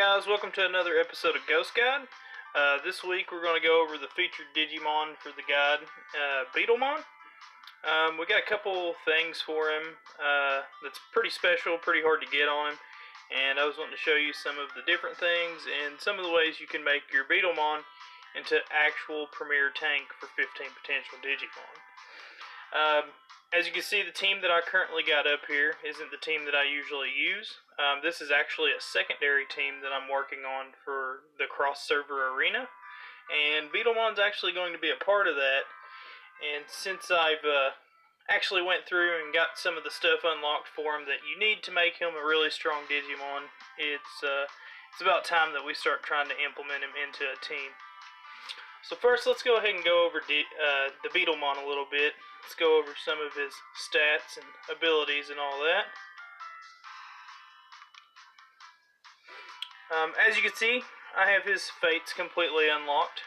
guys, welcome to another episode of Ghost Guide. This week we're going to go over the featured Digimon for the guide, Beetlemon. We got a couple things for him that's pretty special, pretty hard to get on him, and I was wanting to show you some of the different things and some of the ways you can make your Beetlemon into actual premier tank for 15 potential Digimon. As you can see, the team that I currently got up here isn't the team that I usually use. This is actually a secondary team that I'm working on for the cross-server arena, and Beetlemon's actually going to be a part of that. And since I've actually went through and got some of the stuff unlocked for him that you need to make him a really strong Digimon, it's about time that we start trying to implement him into a team. So first, let's go ahead and go over the Beetlemon a little bit. Let's go over some of his stats and abilities and all that. As you can see, I have his fates completely unlocked.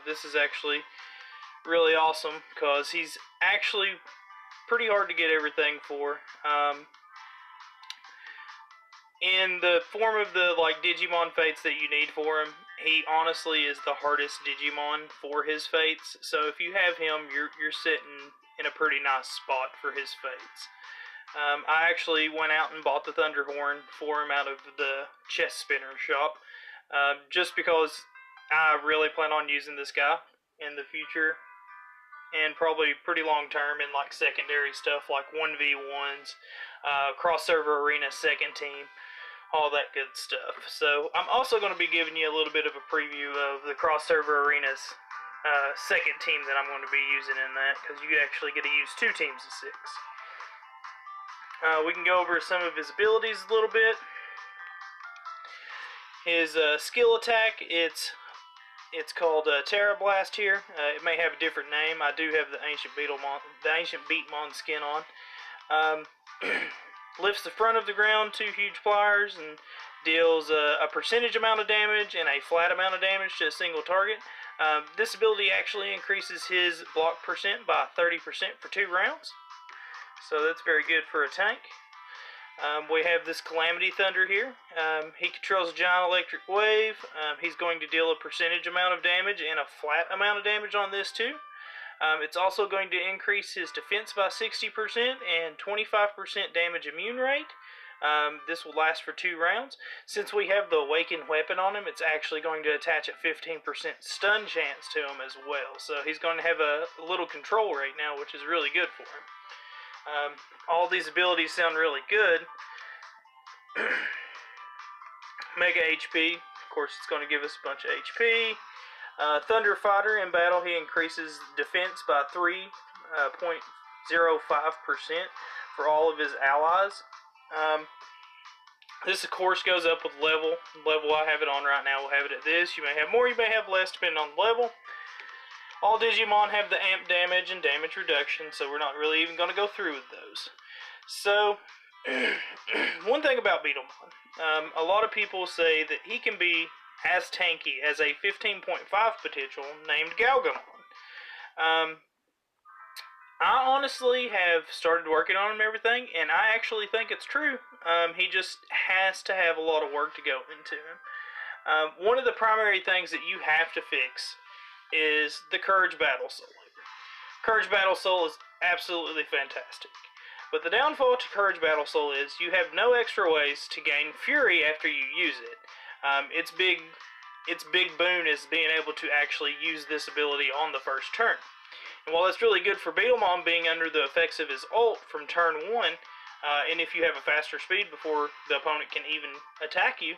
This is actually really awesome because he's actually pretty hard to get everything for. In the form of the Digimon fates that you need for him, he honestly is the hardest Digimon for his fates. So if you have him, you're sitting in a pretty nice spot for his fates. I actually went out and bought the Thunderhorn for him out of the chest spinner shop, just because I really plan on using this guy in the future, and probably pretty long term in secondary stuff like 1v1s, cross-server arena second team, all that good stuff. So I'm also going to be giving you a little bit of a preview of the cross-server arenas second team that I'm going to be using in that, because you actually get to use 2 teams of 6. We can go over some of his abilities a little bit. His skill attack, it's called Terra Blast here. It may have a different name. I do have the ancient Beetlemon skin on. Lifts the front of the ground 2 huge pliers and deals a percentage amount of damage and a flat amount of damage to a single target. This ability actually increases his block percent by 30% for 2 rounds. So that's very good for a tank. We have this Calamity Thunder here. He controls a giant electric wave. He's going to deal a percentage amount of damage and a flat amount of damage on this too. It's also going to increase his defense by 60% and 25% damage immune rate. This will last for 2 rounds. Since we have the Awakened Weapon on him, it's actually going to attach a 15% stun chance to him as well. So he's going to have a little control rate now, which is really good for him. All these abilities sound really good. Mega HP, of course it's going to give us a bunch of HP. Thunder Fighter, in battle he increases defense by 3.05% for all of his allies. This of course goes up with level. I have it on right now, we'll have it at this. You may have more, you may have less depending on the level. All Digimon have the amp damage and damage reduction, so we're not really even going to go through with those. So, one thing about Beetlemon, a lot of people say that he can be as tanky as a 15.5 potential named Galgamon. I honestly have started working on him and everything, and I actually think it's true. He just has to have a lot of work to go into him. One of the primary things that you have to fix is the Courage Battle Soul. Courage Battle Soul is absolutely fantastic. But the downfall to Courage Battle Soul is you have no extra ways to gain Fury after you use it. Its big boon is being able to actually use this ability on the first turn. And while it's really good for Beetlemon being under the effects of his ult from turn 1, and if you have a faster speed before the opponent can even attack you,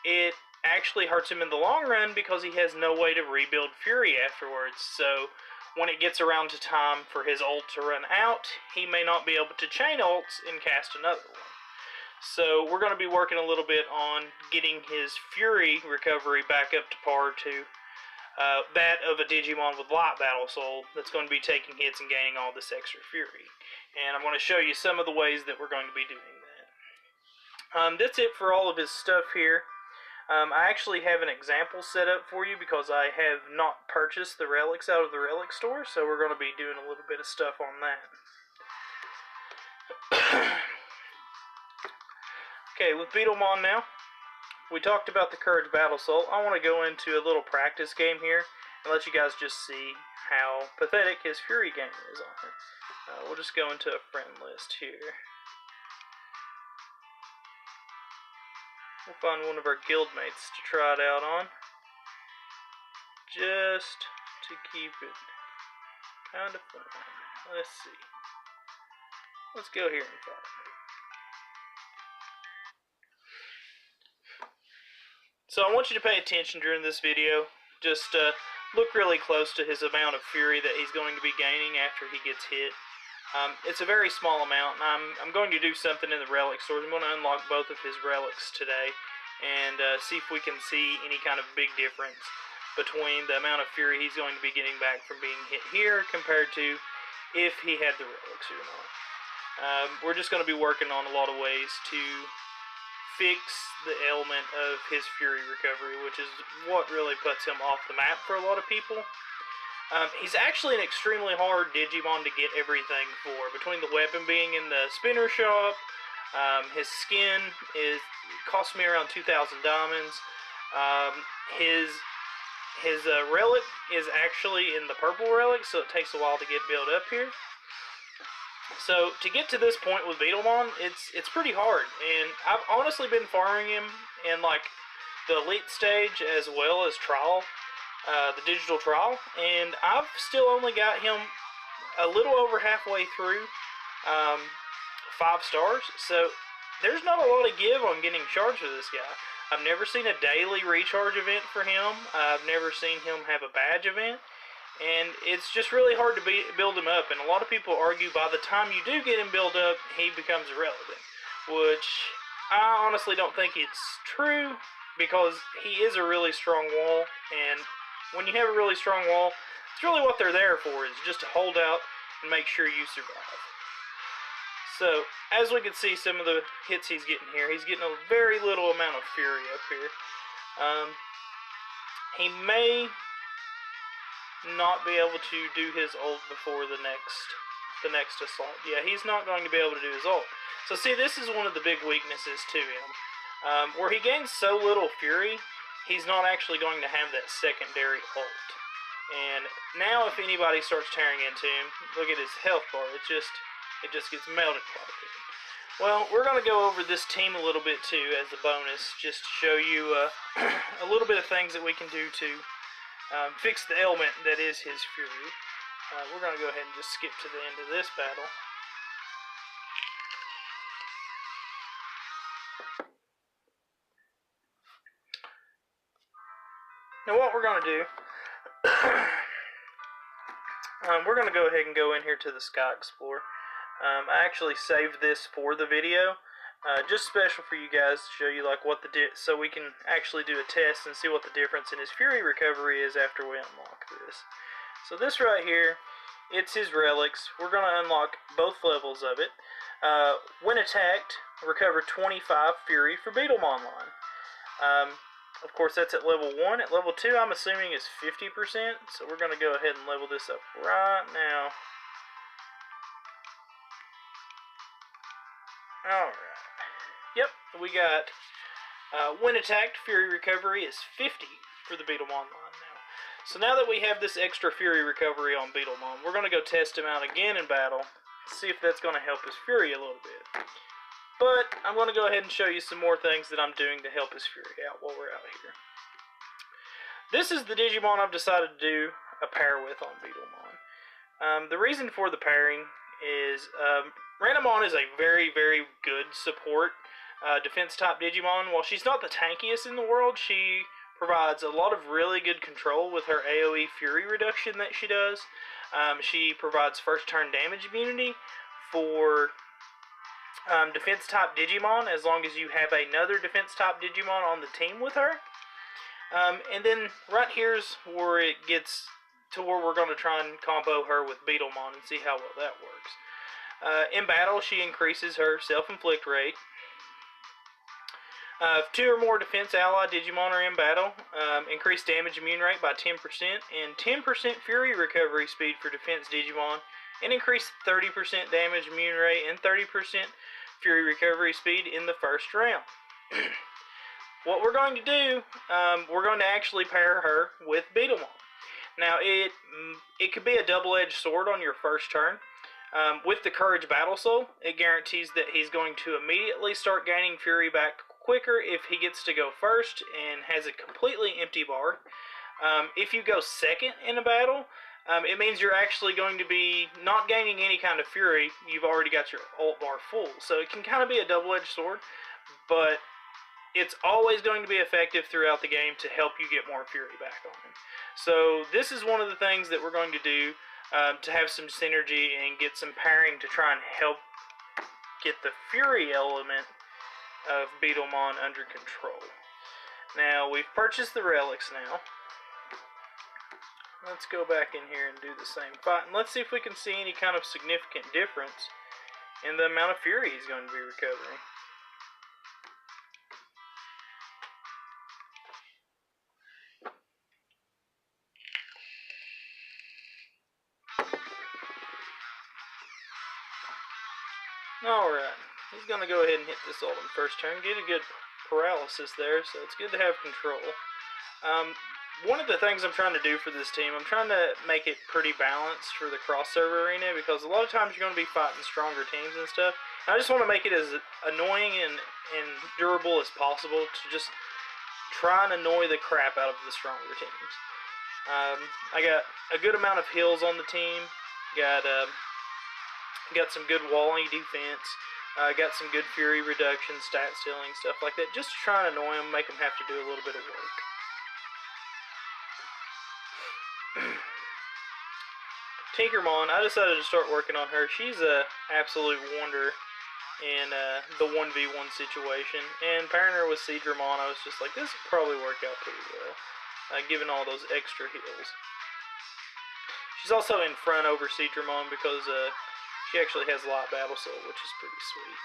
it actually hurts him in the long run because he has no way to rebuild Fury afterwards. So when it gets around to time for his ult to run out, he may not be able to chain ults and cast another one. So we're going to be working a little bit on getting his Fury recovery back up to par to that of a Digimon with Light Battle Soul that's going to be taking hits and gaining all this extra Fury. And I'm going to show you some of the ways that we're going to be doing that. That's it for all of his stuff here. I actually have an example set up for you because I have not purchased the relics out of the relic store, so we're going to be doing a little bit of stuff on that. Okay, with Beetlemon now, we talked about the Courage Battle Soul. I want to go into a little practice game here and let you guys just see how pathetic his Fury game is on it. We'll just go into a friend list here. We'll find one of our guildmates to try it out on, just to keep it kind of fun. Let's see. Let's go here and fight. So I want you to pay attention during this video. Just look really close to his amount of fury that he's going to be gaining after he gets hit. It's a very small amount, and I'm going to do something in the relic stores. I'm going to unlock both of his relics today and see if we can see any kind of big difference between the amount of fury he's going to be getting back from being hit here compared to if he had the relics or not. We're just going to be working on a lot of ways to fix the element of his fury recovery, which is what really puts him off the map for a lot of people. He's actually an extremely hard Digimon to get everything for. Between the weapon being in the spinner shop, his skin cost me around 2,000 diamonds. His relic is actually in the purple relic, so it takes a while to get built up here. So to get to this point with Beetlemon, it's pretty hard, and I've honestly been farming him in like the elite stage as well as trial. The digital trial, and I've still only got him a little over halfway through 5 stars, so there's not a lot of give on getting charged with this guy. I've never seen a daily recharge event for him. I've never seen him have a badge event, and it's just really hard to build him up, and a lot of people argue by the time you do get him built up, he becomes irrelevant, which I honestly don't think it's true, because he is a really strong wall, and when you have a really strong wall, it's really what they're there for, is just to hold out and make sure you survive. So, as we can see some of the hits he's getting here, he's getting a very little amount of fury up here. He may not be able to do his ult before the next assault. Yeah, he's not going to be able to do his ult. So see, this is one of the big weaknesses to him. Where he gains so little fury, he's not actually going to have that secondary ult. And now if anybody starts tearing into him, look at his health bar, it just gets melted quite a bit. Well, we're going to go over this team a little bit too as a bonus, just to show you a little bit of things that we can do to fix the ailment that is his fury. We're going to go ahead and just skip to the end of this battle. Now what we're going to do, we're going to go ahead and go in here to the Sky Explorer. I actually saved this for the video, just special for you guys to show you like what so we can actually do a test and see what the difference in his fury recovery is after we unlock this. So this right here, it's his relics. We're going to unlock both levels of it. When attacked, recover 25 fury for Beetlemon line. Of course, that's at level 1. At level 2, I'm assuming is 50%. So we're going to go ahead and level this up right now. Alright. Yep, we got when attacked, fury recovery is 50 for the Beetlemon line now. So now that we have this extra fury recovery on Beetlemon, we're going to go test him out again in battle. See if that's going to help his fury a little bit. But I'm going to go ahead and show you some more things that I'm doing to help his fury out while we're out here. This is the Digimon I've decided to do a pair with on Beetlemon. The reason for the pairing is Randomon is a very, very good support defense type Digimon. While she's not the tankiest in the world, she provides a lot of really good control with her AoE fury reduction that she does. She provides first turn damage immunity for defense type Digimon as long as you have another defense type Digimon on the team with her. And then right here's where it gets to where we're going to try and combo her with Beetlemon and see how well that works. In battle, she increases her self-inflict rate. If 2 or more defense ally Digimon are in battle, increase damage immune rate by 10% and 10% fury recovery speed for defense Digimon, and increase 30% damage immune rate and 30% fury recovery speed in the first round. what we're going to do, we're going to actually pair her with Beetlemon. Now, it could be a double-edged sword on your first turn. With the Courage Battle Soul, it guarantees that he's going to immediately start gaining Fury back quicker if he gets to go first and has a completely empty bar. If you go second in a battle, it means you're actually going to be not gaining any kind of Fury. You've already got your ult bar full. So it can kind of be a double-edged sword, but it's always going to be effective throughout the game to help you get more Fury back on him. So this is one of the things that we're going to do to have some synergy and get some pairing to try and help get the Fury element of Beetlemon under control. Now, we've purchased the relics now. Let's go back in here and do the same fight, and let's see if we can see any kind of significant difference in the amount of Fury he's going to be recovering. Alright, he's going to go ahead and hit this ult on first turn, get a good paralysis there, so it's good to have control. One of the things I'm trying to do for this team, I'm trying to make it pretty balanced for the cross-server arena, because a lot of times you're going to be fighting stronger teams and stuff. And I just want to make it as annoying and durable as possible to just try and annoy the crap out of the stronger teams. I got a good amount of heals on the team, got some good walling defense, got some good Fury reduction, stat stealing, stuff like that, just to try and annoy them, make them have to do a little bit of work. Tinkermon, I decided to start working on her. She's an absolute wonder in the 1v1 situation. And pairing her with Seadramon, I was just like, this will probably work out pretty well, given all those extra heals. She's also in front over Seadramon because she actually has Light Battle Soul, which is pretty sweet.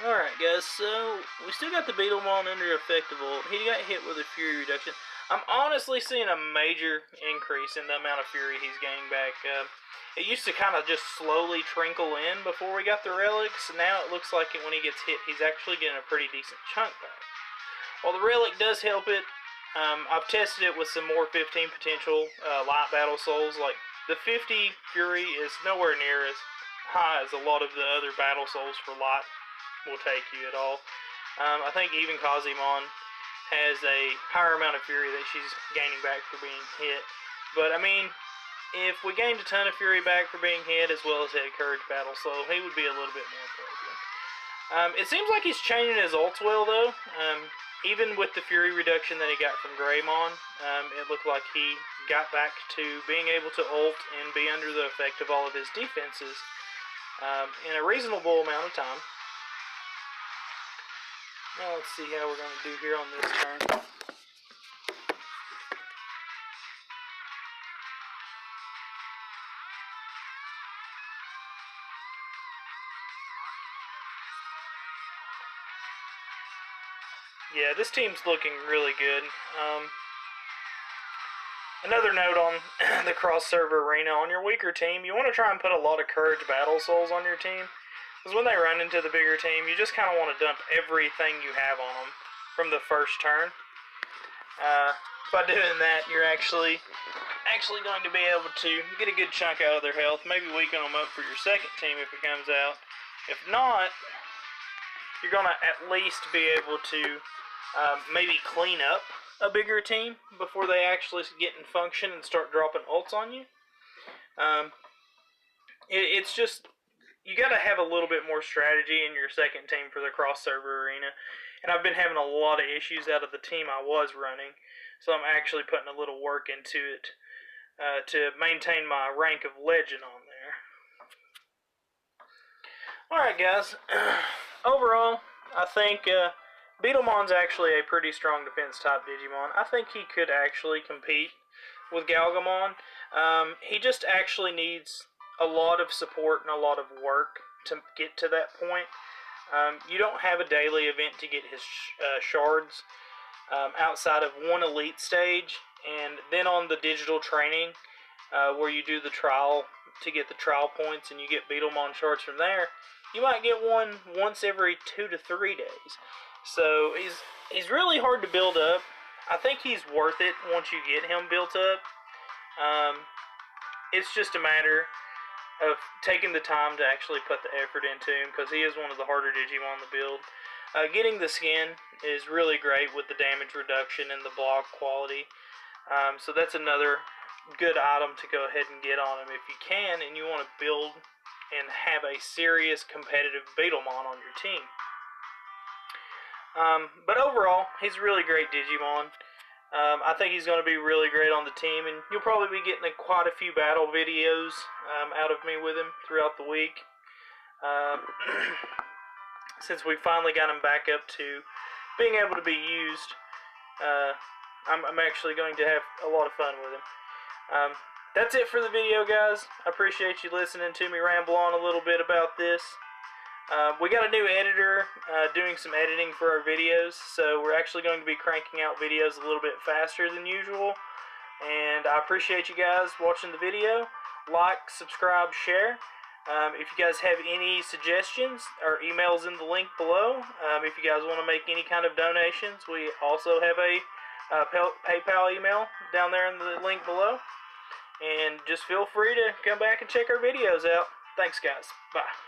Alright guys, so we still got the Beetlemon under effective ult. He got hit with a Fury reduction. I'm honestly seeing a major increase in the amount of Fury he's gaining back. It used to kind of just slowly trickle in before we got the relics. Now it looks like when he gets hit, he's actually getting a pretty decent chunk back. While the relic does help it, I've tested it with some more 15 potential Light Battle Souls. Like, the 50 Fury is nowhere near as high as a lot of the other Battle Souls for Light will take you at all. I think even Kazimon has a higher amount of Fury that she's gaining back for being hit. But, I mean, if we gained a ton of Fury back for being hit, as well as had Courage Battle Soul, he would be a little bit more broken. It seems like he's changing his ults well, though. Even with the Fury reduction that he got from Greymon, it looked like he got back to being able to ult and be under the effect of all of his defenses in a reasonable amount of time. Now let's see how we're going to do here on this turn. Yeah, this team's looking really good. Another note on the cross-server arena, on your weaker team, you want to try and put a lot of Courage Battle Souls on your team. Because when they run into the bigger team, you just kind of want to dump everything you have on them from the first turn. By doing that, you're actually going to be able to get a good chunk out of their health, maybe weaken them up for your second team if it comes out. If not, you're going to at least be able to maybe clean up a bigger team before they actually get in function and start dropping ults on you. It's just, you got to have a little bit more strategy in your second team for the cross-server arena. And I've been having a lot of issues out of the team I was running, so I'm actually putting a little work into it to maintain my rank of legend on there. Alright guys, overall, I think Beetlemon's actually a pretty strong defense type Digimon. I think he could actually compete with Galgamon. He just actually needs a lot of support and a lot of work to get to that point. You don't have a daily event to get his shards outside of one elite stage, and then on the digital training where you do the trial to get the trial points and you get Beetlemon shards from there, you might get one once every 2 to 3 days. So he's really hard to build up. I think he's worth it once you get him built up. It's just a matter of taking the time to actually put the effort into him, because he is one of the harder Digimon to build. Getting the skin is really great with the damage reduction and the block quality. So that's another good item to go ahead and get on him if you can, and you want to build and have a serious competitive Beetlemon on your team. But overall, he's a really great Digimon. I think he's going to be really great on the team, and you'll probably be getting quite a few battle videos out of me with him throughout the week. Since we finally got him back up to being able to be used, I'm actually going to have a lot of fun with him. That's it for the video, guys. I appreciate you listening to me ramble on a little bit about this. We got a new editor doing some editing for our videos, so we're actually going to be cranking out videos a little bit faster than usual. And I appreciate you guys watching the video. Like, subscribe, share. If you guys have any suggestions, our email's in the link below. If you guys want to make any kind of donations, we also have a PayPal email down there in the link below. And just feel free to come back and check our videos out. Thanks, guys. Bye.